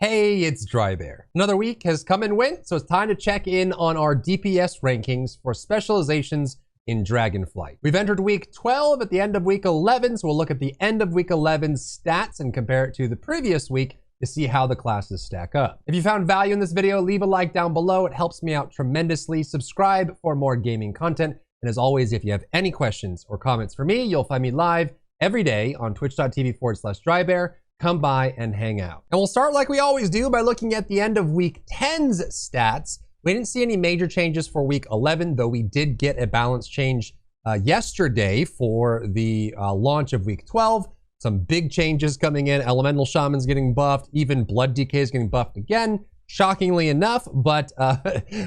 Hey, it's Drybear. Another week has come and went, so it's time to check in on our DPS rankings for specializations in Dragonflight. We've entered week 12 at the end of week 11, so we'll look at the end of week 11's stats and compare it to the previous week to see how the classes stack up. If you found value in this video, leave a like down below. It helps me out tremendously. Subscribe for more gaming content. And as always, if you have any questions or comments for me, you'll find me live every day on twitch.tv/Drybear. Come by and hang out. And we'll start like we always do by looking at the end of week 10's stats. We didn't see any major changes for week 11, though we did get a balance change yesterday for the launch of week 12. Some big changes coming in. Elemental Shaman's getting buffed. Even Blood DK is getting buffed again, shockingly enough, but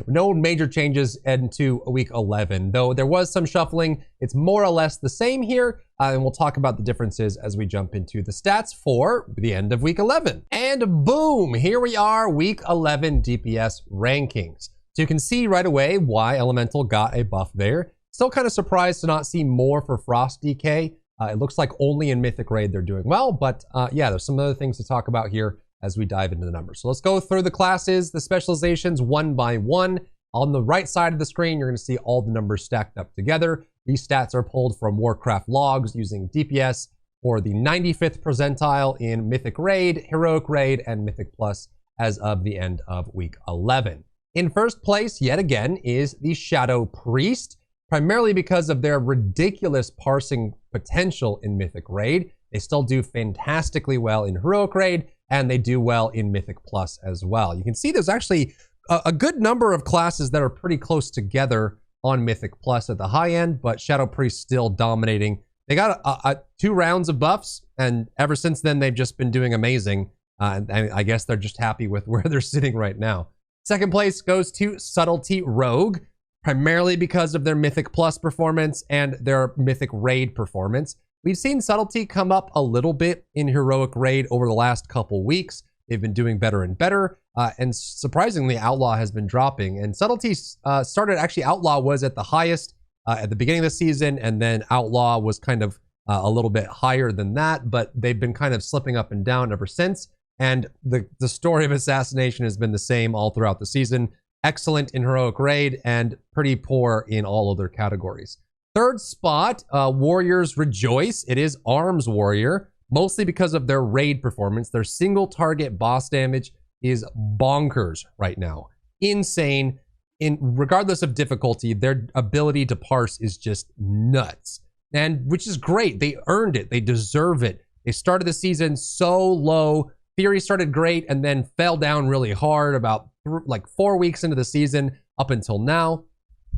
no major changes into week 11. Though there was some shuffling, it's more or less the same here. And we'll talk about the differences as we jump into the stats for the end of week 11. And boom, here we are, week 11 DPS rankings. So you can see right away why Elemental got a buff there. Still kind of surprised to not see more for Frost DK. It looks like only in Mythic Raid they're doing well, but yeah, there's some other things to talk about here as we dive into the numbers. So let's go through the classes, the specializations one by one. On the right side of the screen, you're going to see all the numbers stacked up together. These stats are pulled from Warcraft logs using DPS for the 95th percentile in Mythic Raid, Heroic Raid, and Mythic Plus as of the end of week 11. In first place, yet again, is the Shadow Priest, primarily because of their ridiculous parsing potential in Mythic Raid. They still do fantastically well in Heroic Raid, and they do well in Mythic Plus as well. You can see there's actually a good number of classes that are pretty close together on Mythic Plus at the high end, but Shadow Priest still dominating. They got 2 rounds of buffs, and ever since then, they've just been doing amazing. And I guess they're just happy with where they're sitting right now. Second place goes to Subtlety Rogue, primarily because of their Mythic Plus performance and their Mythic Raid performance. We've seen Subtlety come up a little bit in Heroic Raid over the last couple weeks. They've been doing better and better. And surprisingly, Outlaw has been dropping. And Subtlety started, actually, Outlaw was at the highest at the beginning of the season. And then Outlaw was kind of a little bit higher than that. But they've been kind of slipping up and down ever since. And the story of Assassination has been the same all throughout the season. Excellent in Heroic Raid and pretty poor in all other categories. Third spot, Warriors Rejoice. It is Arms Warrior, mostly because of their raid performance. Their single target boss damage is bonkers right now. Insane. Regardless of difficulty, their ability to parse is just nuts. And which is great. They earned it. They deserve it. They started the season so low. Fury started great and then fell down really hard about like 4 weeks into the season up until now.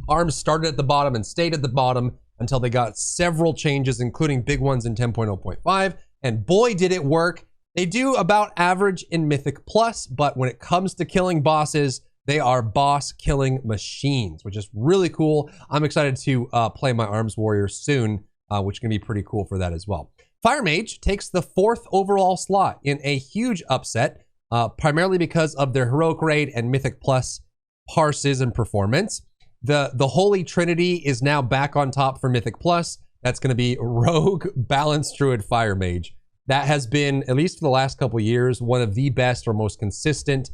Arms started at the bottom and stayed at the bottom until they got several changes, including big ones in 10.0.5. And boy, did it work. They do about average in Mythic Plus, but when it comes to killing bosses, they are boss killing machines, which is really cool. I'm excited to play my Arms Warrior soon, which can be pretty cool for that as well. Fire Mage takes the 4th overall slot in a huge upset, primarily because of their Heroic Raid and Mythic Plus parses and performance. The Holy Trinity is now back on top for Mythic Plus. That's going to be Rogue, Balanced Druid, Fire Mage. That has been, at least for the last couple years, one of the best or most consistent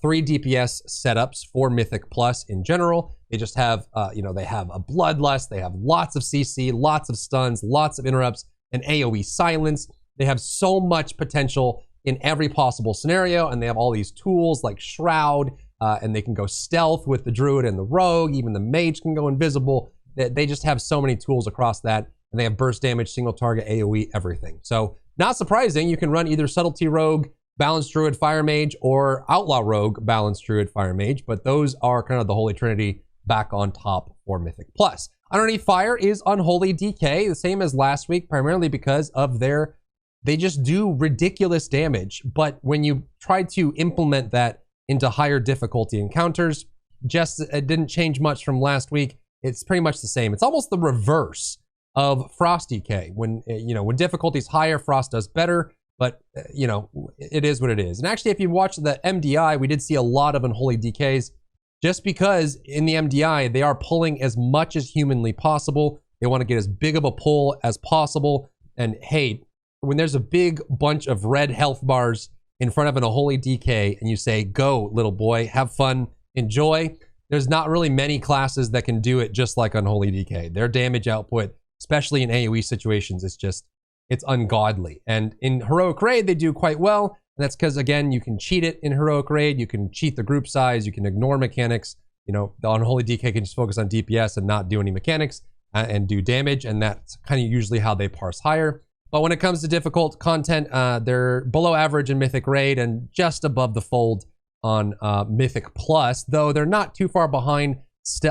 3 DPS setups for Mythic Plus in general. They just have, they have a Bloodlust, they have lots of CC, lots of stuns, lots of interrupts, and AoE silence. They have so much potential in every possible scenario, and they have all these tools like Shroud, and they can go stealth with the Druid and the Rogue. Even the Mage can go invisible. They just have so many tools across that, and they have burst damage, single target, AoE, everything. So not surprising, you can run either Subtlety Rogue, Balanced Druid, Fire Mage, or Outlaw Rogue, Balanced Druid, Fire Mage, but those are kind of the Holy Trinity back on top for Mythic Plus. Underneath Fire is Unholy DK, the same as last week, primarily because of they just do ridiculous damage. But when you try to implement that into higher difficulty encounters, it didn't change much from last week. It's pretty much the same. It's almost the reverse of Frost DK. When difficulty is higher, Frost does better, but it is what it is. And actually, if you watch the MDI, we did see a lot of Unholy DKs just because in the MDI, they are pulling as much as humanly possible. They want to get as big of a pull as possible. And hey, when there's a big bunch of red health bars in front of an Unholy DK and you say, go, little boy, have fun, enjoy. There's not really many classes that can do it just like Unholy DK. Their damage output, especially in AoE situations, it's ungodly. And in Heroic Raid, they do quite well. And that's because, again, you can cheat it in Heroic Raid. You can cheat the group size. You can ignore mechanics. You know, the Unholy DK can just focus on DPS and not do any mechanics and do damage. And that's kind of usually how they parse higher. But when it comes to difficult content, they're below average in Mythic Raid and just above the fold on Mythic Plus, though they're not too far behind.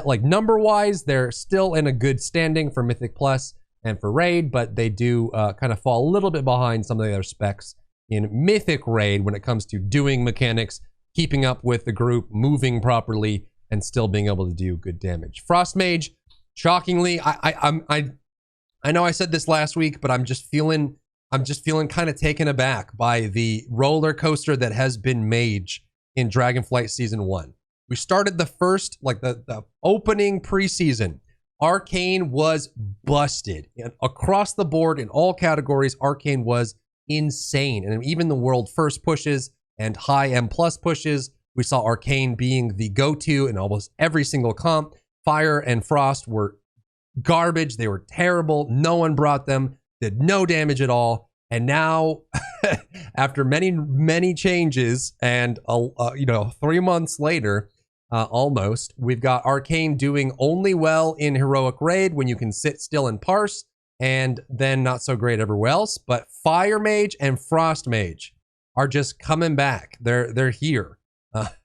Like number-wise, they're still in a good standing for Mythic Plus and for Raid, but they do kind of fall a little bit behind some of the other specs in Mythic Raid when it comes to doing mechanics, keeping up with the group, moving properly, and still being able to do good damage. Frost Mage, shockingly, I know I said this last week, but I'm just feeling kind of taken aback by the roller coaster that has been Mage in Dragonflight Season 1. We started the first, like the opening preseason. Arcane was busted. And across the board in all categories, Arcane was insane. And even the world first pushes and high M+ pushes, we saw Arcane being the go-to in almost every single comp. Fire and Frost were garbage. They were terrible. No one brought them, did no damage at all. And now, after many changes and 3 months later, almost, we've got Arcane doing only well in Heroic Raid when you can sit still and parse, and then not so great everywhere else. But Fire Mage and Frost Mage are just coming back. They're here.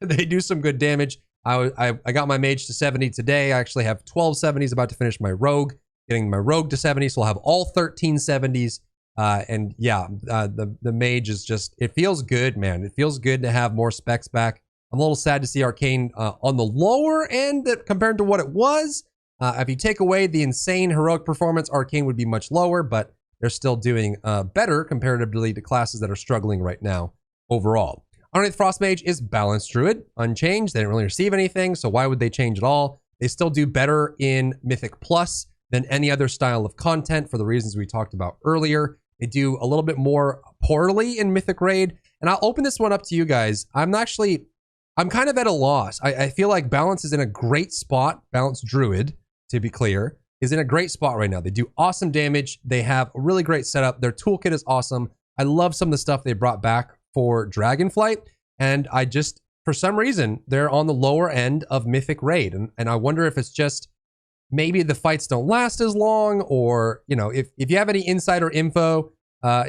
They do some good damage. I got my Mage to 70 today. I actually have 12 70s, about to finish my Rogue, getting my Rogue to 70, so I'll have all 13 70s. And yeah, the Mage is just, it feels good, man. It feels good to have more specs back. I'm a little sad to see Arcane on the lower end compared to what it was. If you take away the insane heroic performance, Arcane would be much lower, but they're still doing better comparatively to classes that are struggling right now overall. Underneath Frost Mage is Balanced Druid, unchanged. They didn't really receive anything, so why would they change at all? They still do better in Mythic Plus than any other style of content for the reasons we talked about earlier. They do a little bit more poorly in Mythic Raid. And I'll open this one up to you guys. I'm kind of at a loss. I feel like Balance is in a great spot. Balanced Druid, to be clear, is in a great spot right now. They do awesome damage. They have a really great setup. Their toolkit is awesome. I love some of the stuff they brought back for Dragonflight. And for some reason, they're on the lower end of Mythic Raid. And I wonder if it's just maybe the fights don't last as long, or, if you have any insider info,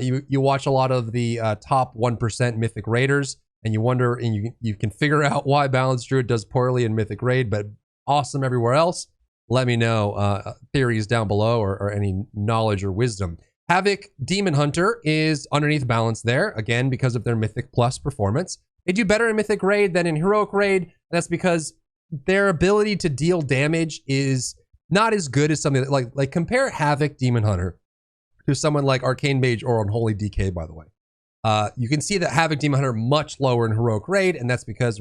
you watch a lot of the top 1% Mythic Raiders, and you wonder, and you can figure out why Balanced Druid does poorly in Mythic Raid, but awesome everywhere else. Let me know theories down below or any knowledge or wisdom. Havoc Demon Hunter is underneath Balance there, again, because of their Mythic Plus performance. They do better in Mythic Raid than in Heroic Raid, and that's because their ability to deal damage is not as good as something that, like compare Havoc Demon Hunter to someone like Arcane Mage or Unholy DK, by the way. You can see that Havoc Demon Hunter much lower in Heroic Raid, and that's because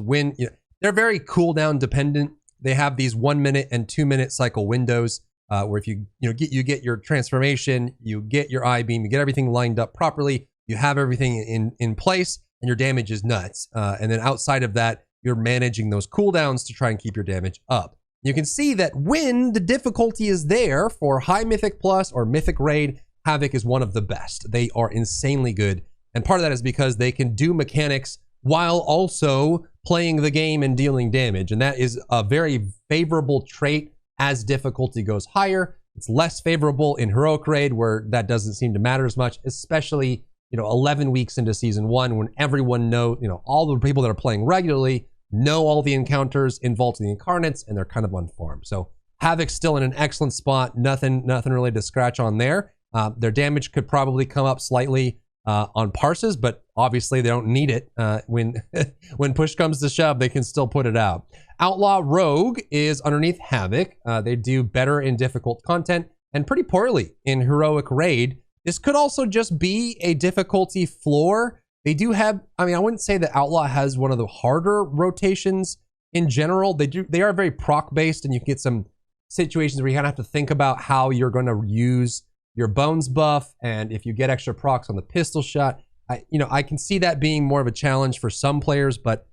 they're very cooldown dependent. They have these 1 minute and 2 minute cycle windows where if you get your transformation, you get your I-beam, you get everything lined up properly, you have everything in place, and your damage is nuts. And then outside of that, you're managing those cooldowns to try and keep your damage up. You can see that when the difficulty is there for high Mythic Plus or Mythic Raid, Havoc is one of the best. They are insanely good. And part of that is because they can do mechanics while also playing the game and dealing damage. And that is a very favorable trait as difficulty goes higher. It's less favorable in Heroic Raid, where that doesn't seem to matter as much, especially 11 weeks into Season 1, when everyone knows, all the people that are playing regularly know all the encounters in Vault of the Incarnates, and they're kind of unformed. So Havoc's still in an excellent spot. Nothing really to scratch on there. Their damage could probably come up slightly on parses, but obviously they don't need it. When push comes to shove, they can still put it out. Outlaw Rogue is underneath Havoc. They do better in difficult content and pretty poorly in Heroic Raid. This could also just be a difficulty floor. They do have, I wouldn't say that Outlaw has one of the harder rotations in general. They are very proc based, and you can get some situations where you kind of have to think about how you're going to use your bones buff, and if you get extra procs on the pistol shot, I can see that being more of a challenge for some players, but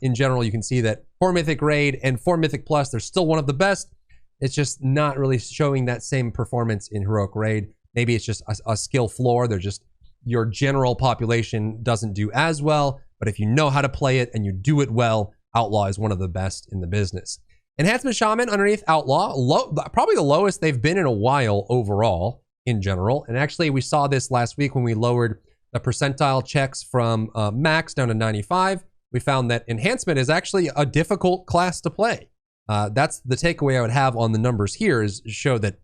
in general, you can see that for Mythic Raid and for Mythic Plus, they're still one of the best. It's just not really showing that same performance in Heroic Raid. Maybe it's just a skill floor. They're just, your general population doesn't do as well, but if you know how to play it and you do it well, Outlaw is one of the best in the business. Enhancement Shaman underneath Outlaw, probably the lowest they've been in a while overall in general. And actually, we saw this last week when we lowered the percentile checks from max down to 95. We found that Enhancement is actually a difficult class to play. That's the takeaway I would have on the numbers here, is show that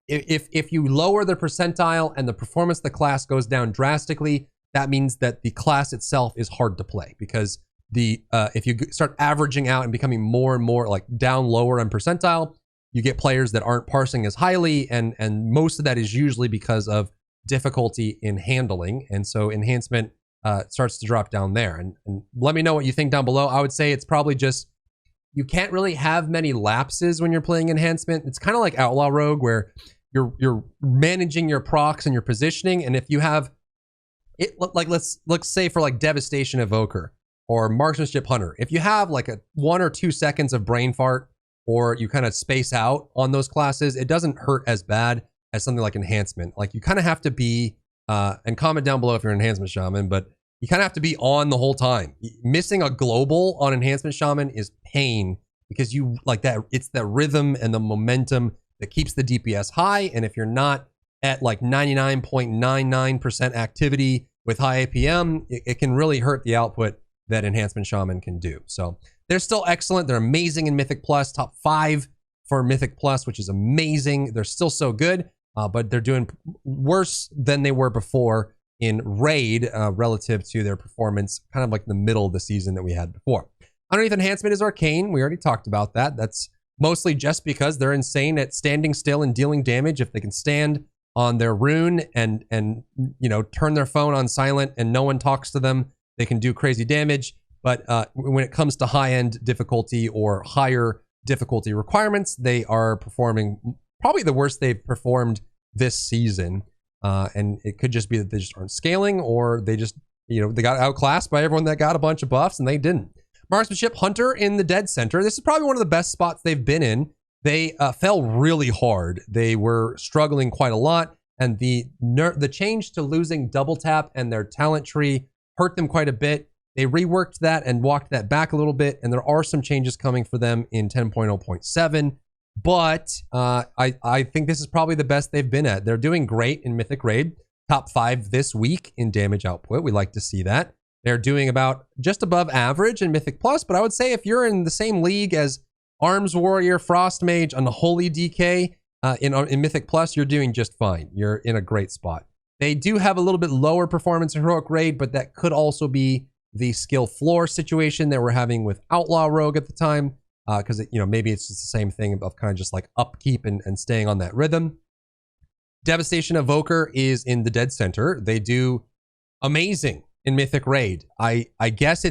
if you lower the percentile and the performance of the class goes down drastically, that means that the class itself is hard to play, because if you start averaging out and becoming more and more like down lower on percentile, you get players that aren't parsing as highly, and most of that is usually because of difficulty in handling, and so Enhancement starts to drop down there. And let me know what you think down below. I would say it's probably just, you can't really have many lapses when you're playing Enhancement. It's kind of like Outlaw Rogue, where you're managing your procs and your positioning, and if you have it, like let's say for like Devastation Evoker or Marksmanship Hunter, if you have like a 1 or 2 seconds of brain fart, or you kind of space out on those classes, it doesn't hurt as bad as something like Enhancement. Like, you kind of have to be, and comment down below if you're an Enhancement Shaman, but you kind of have to be on the whole time. Missing a global on Enhancement Shaman is pain, because you like that, it's the rhythm and the momentum that keeps the DPS high. And if you're not at like 99.99% activity with high APM, it can really hurt the output that Enhancement Shaman can do. So they're still excellent. They're amazing in Mythic Plus, top 5 for Mythic Plus, which is amazing. They're still so good, but they're doing worse than they were before in Raid relative to their performance, kind of like the middle of the season that we had before. Underneath Enhancement is Arcane. We already talked about that. That's mostly just because they're insane at standing still and dealing damage. If they can stand on their rune and turn their phone on silent and no one talks to them, they can do crazy damage. But when it comes to high-end difficulty or higher difficulty requirements, they are performing probably the worst they've performed this season. And it could just be that they just aren't scaling, or they just, they got outclassed by everyone that got a bunch of buffs and they didn't. Marksmanship Hunter in the dead center. This is probably one of the best spots they've been in. They fell really hard. They were struggling quite a lot, and the change to losing double tap and their talent tree hurt them quite a bit. They reworked that and walked that back a little bit, and there are some changes coming for them in 10.0.7. But I think this is probably the best they've been at. They're doing great in Mythic Raid, top 5 this week in damage output. We like to see that. They're doing about just above average in Mythic Plus, but I would say if you're in the same league as Arms Warrior, Frost Mage, and the Holy DK in Mythic Plus, you're doing just fine. You're in a great spot. They do have a little bit lower performance in Heroic Raid, but that could also be the skill floor situation that we're having with Outlaw Rogue at the time, because maybe it's just the same thing of kind of just like upkeep and staying on that rhythm. Devastation Evoker is in the dead center. They do amazing in Mythic Raid. I guess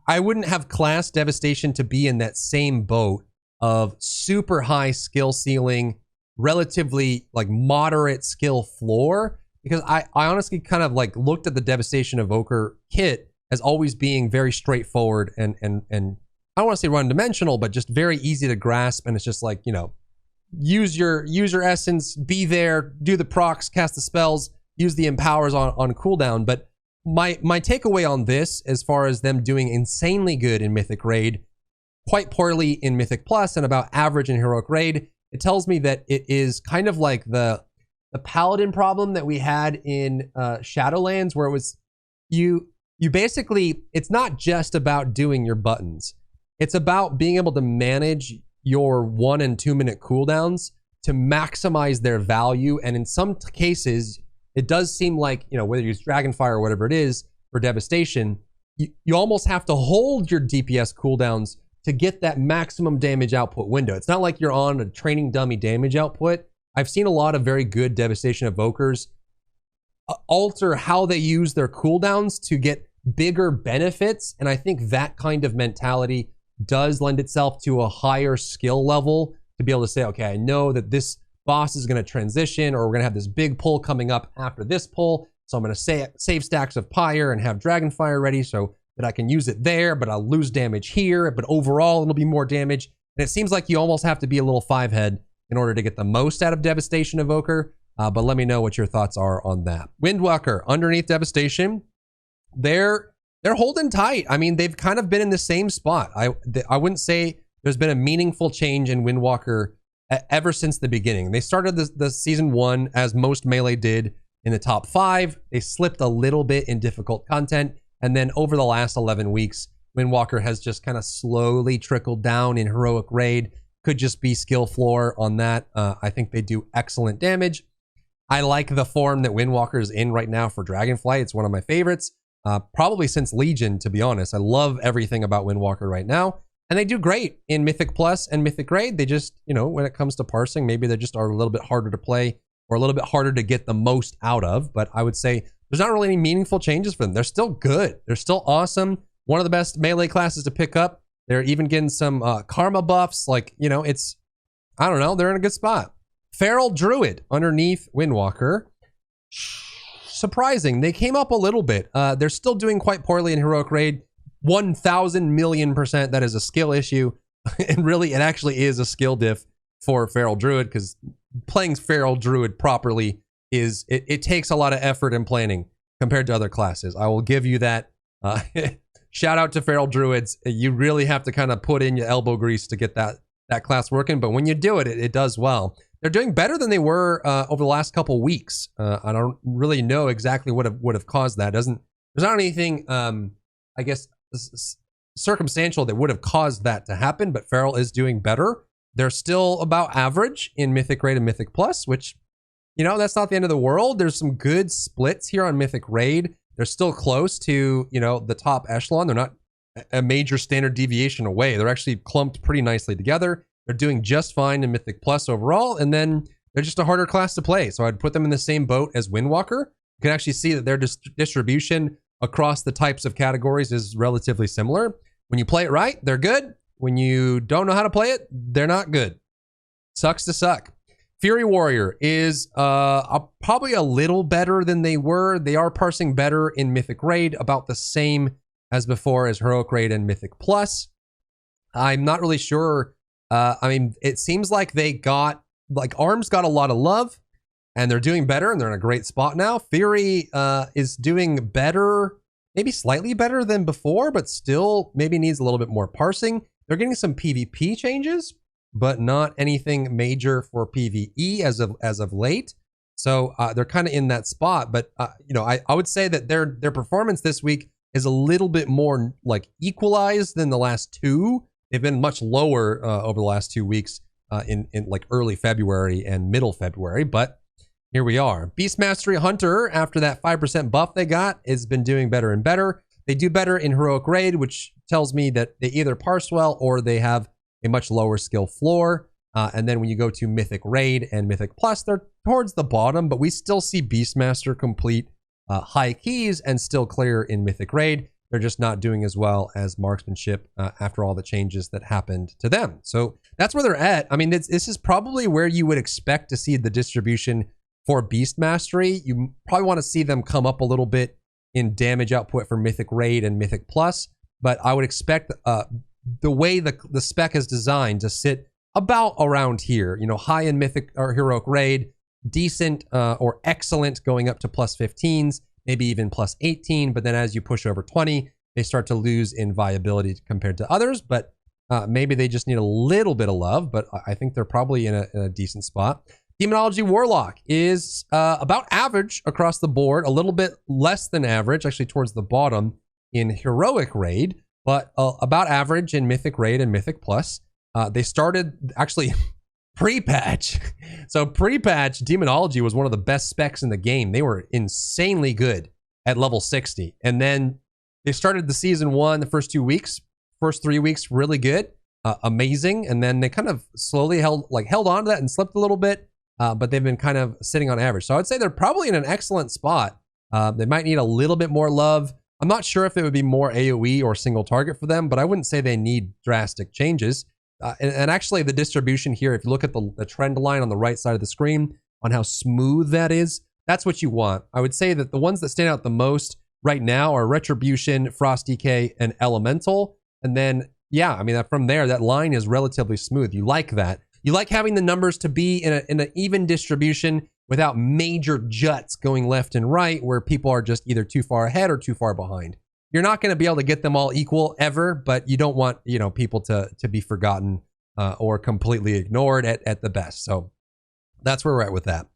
I wouldn't have classed Devastation to be in that same boat of super high skill ceiling, relatively like moderate skill floor, because I honestly kind of like looked at the Devastation Evoker kit as always being very straightforward and I don't want to say one-dimensional, but just very easy to grasp. And it's just like, use your essence, be there, do the procs, cast the spells, use the empowers on cooldown. But my takeaway on this, as far as them doing insanely good in Mythic Raid, quite poorly in Mythic Plus, and about average in Heroic Raid, it tells me that it is kind of like the Paladin problem that we had in Shadowlands, where it was you basically, it's not just about doing your buttons. It's about being able to manage your 1 and 2 minute cooldowns to maximize their value. And in some cases, it does seem like, whether you use Dragonfire or whatever it is for Devastation, you almost have to hold your DPS cooldowns to get that maximum damage output window. It's not like you're on a training dummy damage output. I've seen a lot of very good Devastation Evokers alter how they use their cooldowns to get bigger benefits. And I think that kind of mentality does lend itself to a higher skill level to be able to say, okay, I know that this boss is going to transition, or we're going to have this big pull coming up after this pull. So I'm going to save stacks of Pyre and have Dragonfire ready so that I can use it there, but I'll lose damage here. But overall, it'll be more damage. And it seems like you almost have to be a little 5-head in order to get the most out of Devastation Evoker. But let me know what your thoughts are on that. Windwalker, underneath Devastation, they're holding tight. I mean, they've kind of been in the same spot. I wouldn't say there's been a meaningful change in Windwalker ever since the beginning. They started the season 1 as most melee did in the top 5. They slipped a little bit in difficult content. And then over the last 11 weeks, Windwalker has just kind of slowly trickled down in Heroic Raid. Could just be skill floor on that. I think they do excellent damage. I like the form that Windwalker is in right now for Dragonflight. It's one of my favorites. Probably since Legion, to be honest. I love everything about Windwalker right now. And they do great in Mythic Plus and Mythic Raid. They just, you know, when it comes to parsing, maybe they just are a little bit harder to play or a little bit harder to get the most out of. But I would say there's not really any meaningful changes for them. They're still good. They're still awesome. One of the best melee classes to pick up. They're even getting some karma buffs. Like, you know, it's, I don't know, they're in a good spot. Feral Druid underneath Windwalker. Surprising. They came up a little bit. They're still doing quite poorly in Heroic Raid. 1,000,000,000% that is a skill issue. And really, it actually is a skill diff for Feral Druid, because playing Feral Druid properly is, it takes a lot of effort and planning compared to other classes. I will give you that. Shout out to Feral Druids. You really have to kind of put in your elbow grease to get that class working. But when you do it, it does well. They're doing better than they were over the last couple weeks. I don't really know exactly what would have caused that. There's not anything, I guess, circumstantial that would have caused that to happen, but Feral is doing better. They're still about average in Mythic Raid and Mythic Plus, which, you know, that's not the end of the world. There's some good splits here on Mythic Raid. They're still close to, you know, the top echelon. They're not a major standard deviation away. They're actually clumped pretty nicely together. They're doing just fine in Mythic Plus overall, and then they're just a harder class to play. So I'd put them in the same boat as Windwalker. You can actually see that their distribution across the types of categories is relatively similar. When you play it right, they're good. When you don't know how to play it, they're not good. Sucks to suck. Fury Warrior is probably a little better than they were. They are parsing better in Mythic Raid, about the same as before as Heroic Raid and Mythic Plus. I'm not really sure. I mean, it seems like they got, like, Arms got a lot of love, and they're doing better, and they're in a great spot now. Fury is doing better, maybe slightly better than before, but still maybe needs a little bit more parsing. They're getting some PvP changes, but not anything major for PvE as of late. So they're kind of in that spot. But you know, I would say that their performance this week is a little bit more like equalized than the last two. They've been much lower over the last 2 weeks in like early February and middle February, but here we are. Beast Mastery Hunter, after that 5% buff they got, has been doing better and better. They do better in Heroic Raid, which tells me that they either parse well or they have a much lower skill floor. And then when you go to Mythic Raid and Mythic Plus, they're towards the bottom, but we still see Beastmaster complete high keys and still clear in Mythic Raid. They're just not doing as well as Marksmanship after all the changes that happened to them. So that's where they're at. I mean, this is probably where you would expect to see the distribution for Beast Mastery. You probably want to see them come up a little bit in damage output for Mythic Raid and Mythic Plus, but I would expect the way the spec is designed to sit about around here, you know, high in Mythic or Heroic Raid, decent or excellent going up to plus 15s, maybe even plus 18, but then as you push over 20, they start to lose in viability compared to others, but maybe they just need a little bit of love, but I think they're probably in a decent spot. Demonology Warlock is about average across the board, a little bit less than average, actually towards the bottom in Heroic Raid, but about average in Mythic Raid and Mythic Plus. They started actually pre-patch. So pre-patch, Demonology was one of the best specs in the game. They were insanely good at level 60. And then they started the season 1, the first 3 weeks, really good, amazing. And then they kind of slowly held on to that and slipped a little bit. But they've been kind of sitting on average. So I would say they're probably in an excellent spot. They might need a little bit more love. I'm not sure if it would be more AoE or single target for them, but I wouldn't say they need drastic changes. And actually the distribution here, if you look at the trend line on the right side of the screen on how smooth that is, that's what you want. I would say that the ones that stand out the most right now are Retribution, Frost Decay, and Elemental. And then, yeah, I mean, from there, that line is relatively smooth. You like that. You like having the numbers to be in an even distribution without major juts going left and right where people are just either too far ahead or too far behind. You're not going to be able to get them all equal ever, but you don't want, you know, people to be forgotten or completely ignored at the best. So that's where we're at with that.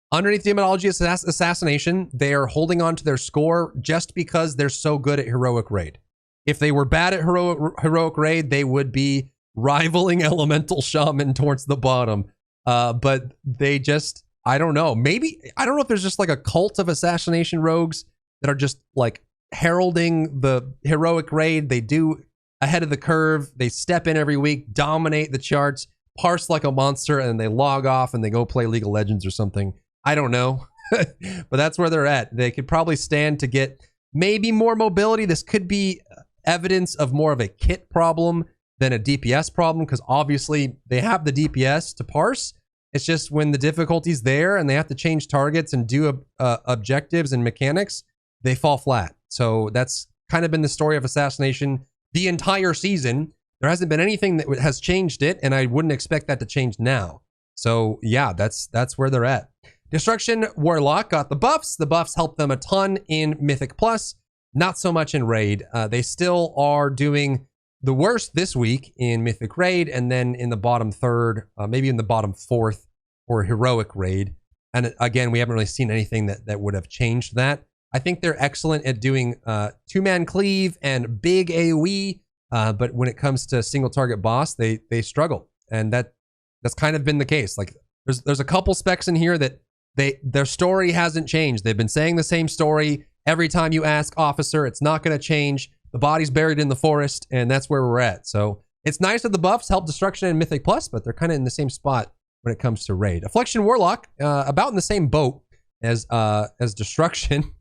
Underneath Demonology Assassination, they are holding on to their score just because they're so good at Heroic Raid. If they were bad at Heroic Raid, they would be rivaling Elemental Shaman towards the bottom. But they just, I don't know. Maybe, I don't know if there's just like a cult of assassination rogues that are just like heralding the Heroic Raid. They do ahead of the curve. They step in every week, dominate the charts, parse like a monster, and they log off and they go play League of Legends or something. I don't know. But that's where they're at. They could probably stand to get maybe more mobility. This could be evidence of more of a kit problem than a DPS problem, because obviously they have the DPS to parse. It's just when the difficulty's there and they have to change targets and do objectives and mechanics, they fall flat. So that's kind of been the story of Assassination the entire season. There hasn't been anything that has changed it, and I wouldn't expect that to change now. So yeah, that's where they're at. Destruction Warlock got the buffs. The buffs helped them a ton in Mythic Plus, not so much in Raid. They still are doing the worst this week in Mythic Raid, and then in the bottom third, maybe in the bottom fourth for Heroic Raid. And again, we haven't really seen anything that would have changed that. I think they're excellent at doing two-man cleave and big AoE, but when it comes to single target boss, they struggle, and that's kind of been the case. Like there's a couple specs in here that their story hasn't changed. They've been saying the same story every time you ask Officer. It's not going to change. The body's buried in the forest, and that's where we're at. So it's nice that the buffs help Destruction and Mythic Plus, but they're kind of in the same spot when it comes to Raid. Affliction Warlock, about in the same boat as Destruction.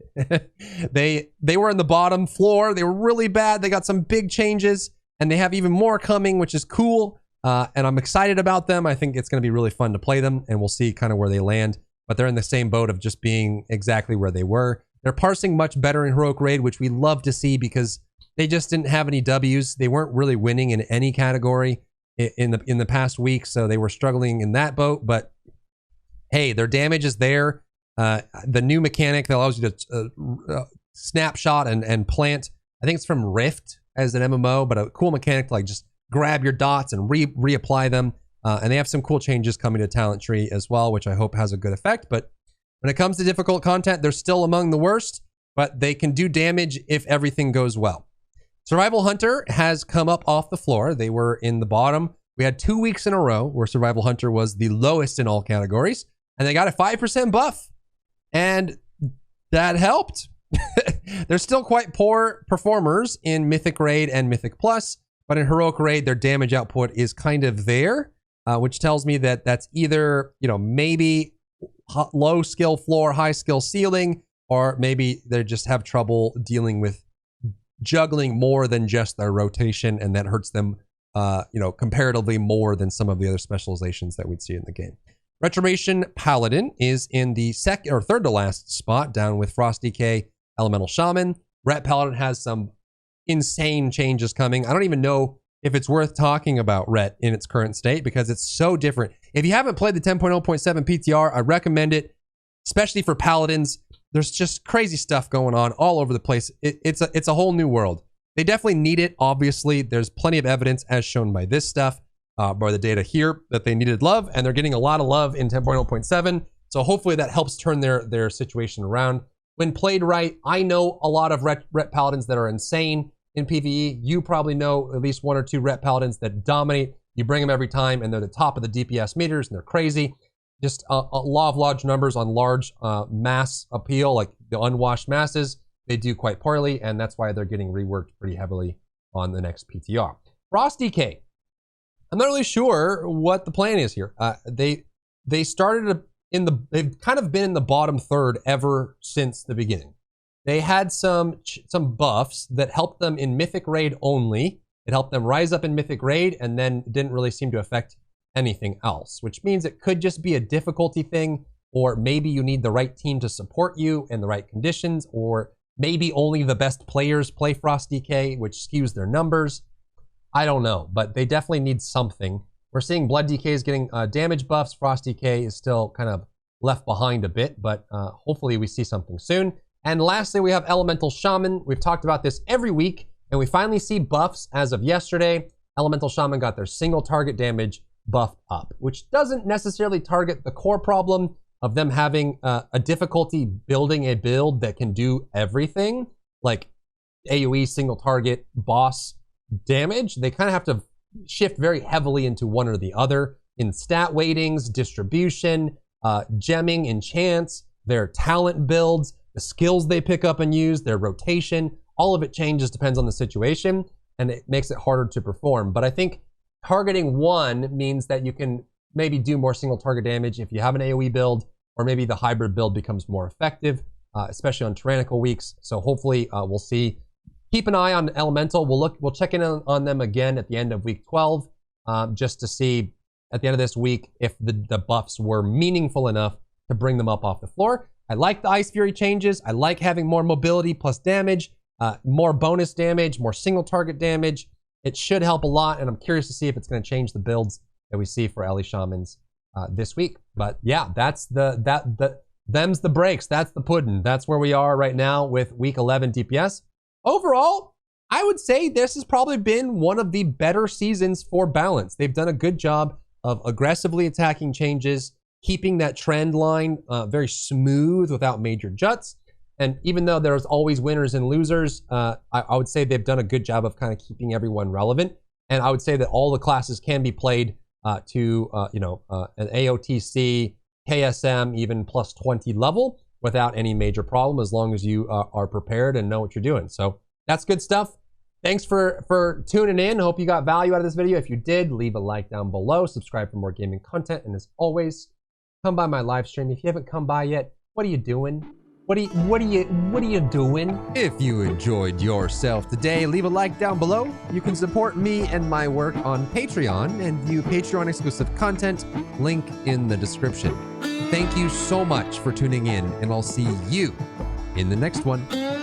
They were in the bottom floor. They were really bad. They got some big changes, and they have even more coming, which is cool. And I'm excited about them. I think it's going to be really fun to play them, and we'll see kind of where they land. But they're in the same boat of just being exactly where they were. They're parsing much better in Heroic Raid, which we love to see because they just didn't have any W's. They weren't really winning in any category in the past week, so they were struggling in that boat. But hey, their damage is there. The new mechanic that allows you to snapshot and plant, I think it's from Rift as an MMO, but a cool mechanic to like just grab your dots and reapply them. And they have some cool changes coming to Talent Tree as well, which I hope has a good effect. But when it comes to difficult content, they're still among the worst, but they can do damage if everything goes well. Survival Hunter has come up off the floor. They were in the bottom. We had 2 weeks in a row where Survival Hunter was the lowest in all categories, and they got a 5% buff, and that helped. They're still quite poor performers in Mythic Raid and Mythic Plus, but in Heroic Raid, their damage output is kind of there, which tells me that that's either, you know, maybe low skill floor, high skill ceiling, or maybe they just have trouble dealing with juggling more than just their rotation, and that hurts them, you know, comparatively more than some of the other specializations that we'd see in the game. Retribution Paladin is in the second or third to last spot, down with Frost Decay, Elemental Shaman. Ret Paladin has some insane changes coming. I don't even know if it's worth talking about Ret in its current state because it's so different. If you haven't played the 10.0.7 PTR, I recommend it, especially for Paladins. There's just crazy stuff going on all over the place. It's a whole new world. They definitely need it. Obviously, there's plenty of evidence as shown by this stuff, by the data here, that they needed love, and they're getting a lot of love in 10.0.7. So hopefully that helps turn their situation around. When played right, I know a lot of Ret Paladins that are insane in PvE. You probably know at least 1 or 2 Ret Paladins that dominate. You bring them every time, and they're the top of the DPS meters, and they're crazy. Just a law of large numbers on large mass appeal, like the unwashed masses, they do quite poorly, and that's why they're getting reworked pretty heavily on the next PTR. Frost Decay. I'm not really sure what the plan is here. They started they've kind of been in the bottom third ever since the beginning. They had some buffs that helped them in Mythic Raid only. It helped them rise up in Mythic Raid, and then didn't really seem to affect anything else, which means it could just be a difficulty thing. or maybe you need the right team to support you in the right conditions, or maybe only the best players play Frost DK, which skews their numbers. I don't know, but they definitely need something. We're seeing Blood DK is getting damage buffs. Frost DK is still kind of left behind a bit, but hopefully we see something soon. And lastly, we have Elemental Shaman. We've talked about this every week, and we finally see buffs as of yesterday. Elemental Shaman got their single target damage buffed up, which doesn't necessarily target the core problem of them having a difficulty building a build that can do everything, like AoE, single target, boss damage. They kind of have to shift very heavily into one or the other in stat weightings, distribution, gemming, enchants, their talent builds, the skills they pick up and use, their rotation. All of it changes, depends on the situation, and it makes it harder to perform. But I think targeting one means that you can maybe do more single target damage if you have an AoE build, or maybe the hybrid build becomes more effective, especially on tyrannical weeks. So hopefully we'll see. Keep an eye on Elemental. We'll check in on them again at the end of week 12, just to see at the end of this week if the buffs were meaningful enough to bring them up off the floor. I like the Ice Fury changes. I like having more mobility plus damage, more bonus damage, more single target damage. It should help a lot, and I'm curious to see if it's going to change the builds that we see for Ele Shamans this week. But yeah, that's them's the breaks. That's the pudding. That's where we are right now with week 11 DPS. Overall, I would say this has probably been one of the better seasons for balance. They've done a good job of aggressively attacking changes, keeping that trend line very smooth without major juts. And even though there's always winners and losers, I would say they've done a good job of kind of keeping everyone relevant. And I would say that all the classes can be played to an AOTC, KSM, even plus 20 level without any major problem, as long as you are prepared and know what you're doing. So that's good stuff. Thanks for tuning in. Hope you got value out of this video. If you did, leave a like down below. Subscribe for more gaming content. And as always, come by my live stream. If you haven't come by yet, what are you doing? What are you doing? If you enjoyed yourself today, leave a like down below. You can support me and my work on Patreon and view Patreon exclusive content. Link in the description. Thank you so much for tuning in, and I'll see you in the next one.